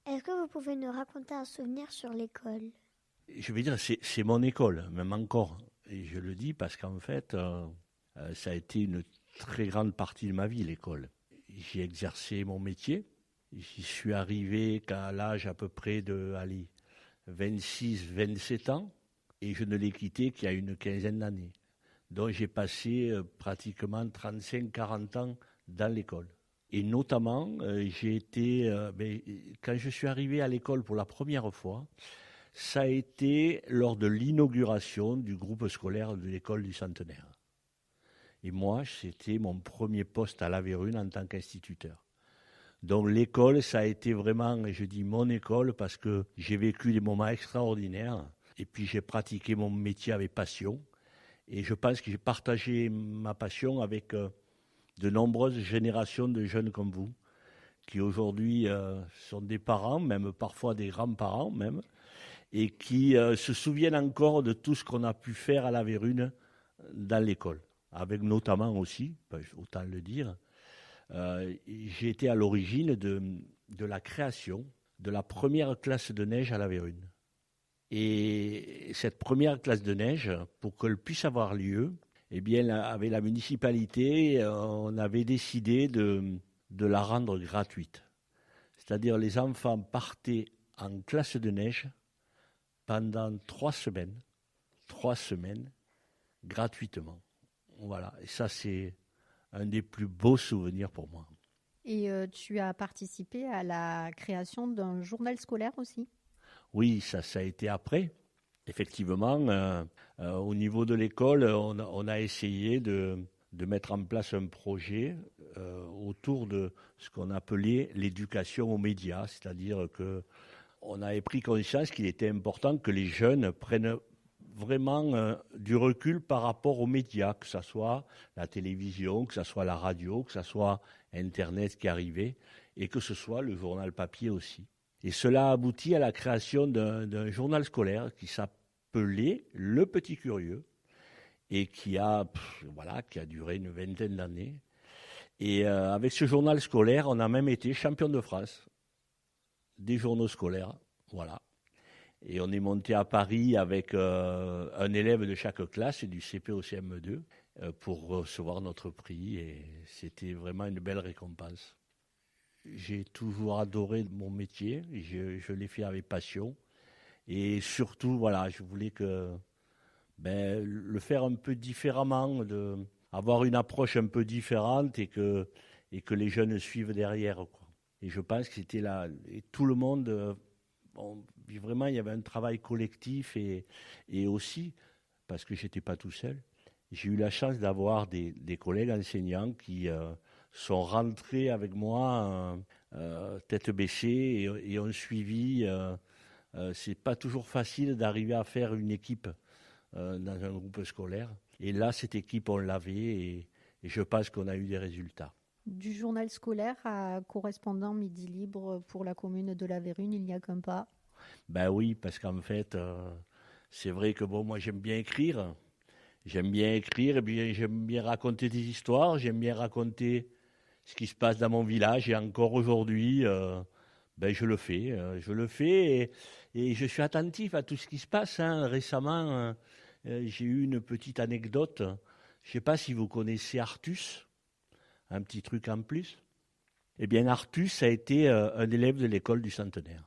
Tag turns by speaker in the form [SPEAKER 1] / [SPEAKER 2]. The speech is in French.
[SPEAKER 1] Est-ce que vous pouvez nous raconter un souvenir sur l'école?
[SPEAKER 2] Je vais dire, c'est mon école, même encore. Et je le dis parce qu'en fait, ça a été une très grande partie de ma vie, l'école. J'ai exercé mon métier. J'y suis arrivé qu'à l'âge à peu près de 26, 27 ans. Et je ne l'ai quitté qu'il y a une quinzaine d'années. Donc j'ai passé pratiquement 35, 40 ans dans l'école. Et notamment, j'ai été, quand je suis arrivé à l'école pour la première fois, ça a été lors de l'inauguration du groupe scolaire de l'école du Centenaire. Et moi, c'était mon premier poste à La Vérune en tant qu'instituteur. Donc l'école, ça a été vraiment, et je dis mon école, parce que j'ai vécu des moments extraordinaires. Et puis j'ai pratiqué mon métier avec passion. Et je pense que j'ai partagé ma passion avec de nombreuses générations de jeunes comme vous, qui aujourd'hui sont des parents, même parfois des grands-parents même, et qui se souviennent encore de tout ce qu'on a pu faire à La Vérune dans l'école, avec notamment aussi, autant le dire, j'ai été à l'origine de la création de la première classe de neige à La Vérune. Et cette première classe de neige, pour qu'elle puisse avoir lieu, eh bien, avec la municipalité, on avait décidé de la rendre gratuite. C'est-à-dire les enfants partaient en classe de neige pendant 3 semaines, 3 semaines, gratuitement. Voilà, et ça c'est un des plus beaux souvenirs pour moi.
[SPEAKER 3] Et tu as participé à la création d'un journal scolaire aussi?
[SPEAKER 2] Oui, ça a été après. Effectivement, au niveau de l'école, on a essayé de mettre en place un projet autour de ce qu'on appelait l'éducation aux médias, c'est-à-dire que on avait pris conscience qu'il était important que les jeunes prennent vraiment du recul par rapport aux médias, que ce soit la télévision, que ce soit la radio, que ce soit Internet qui arrivait, et que ce soit le journal papier aussi. Et cela a abouti à la création d'un journal scolaire qui s'appelait Le Petit Curieux, et qui a duré une vingtaine d'années. Et avec ce journal scolaire, on a même été champion de France des journaux scolaires. Voilà. Et on est monté à Paris avec un élève de chaque classe, du CP au CM2, pour recevoir notre prix. Et c'était vraiment une belle récompense. J'ai toujours adoré mon métier. Je l'ai fait avec passion. Et surtout, voilà, je voulais le faire un peu différemment, avoir une approche un peu différente et que les jeunes suivent derrière, quoi. Et je pense que c'était là. Et tout le monde, vraiment, il y avait un travail collectif et aussi, parce que je n'étais pas tout seul, j'ai eu la chance d'avoir des collègues enseignants qui sont rentrés avec moi tête baissée et ont suivi. C'est pas toujours facile d'arriver à faire une équipe dans un groupe scolaire. Et là, cette équipe, on l'avait et je pense qu'on a eu des résultats.
[SPEAKER 3] Du journal scolaire à correspondant Midi Libre pour la commune de La Vérune, il n'y a qu'un pas.
[SPEAKER 2] Ben oui, parce qu'en fait, c'est vrai que bon, moi j'aime bien écrire. J'aime bien écrire, et bien j'aime bien raconter des histoires, j'aime bien raconter ce qui se passe dans mon village. Et encore aujourd'hui, je le fais. Je le fais et je suis attentif à tout ce qui se passe, hein. Récemment, j'ai eu une petite anecdote. Je ne sais pas si vous connaissez Artus, un petit truc en plus. Eh bien, Artus a été un élève de l'école du Centenaire.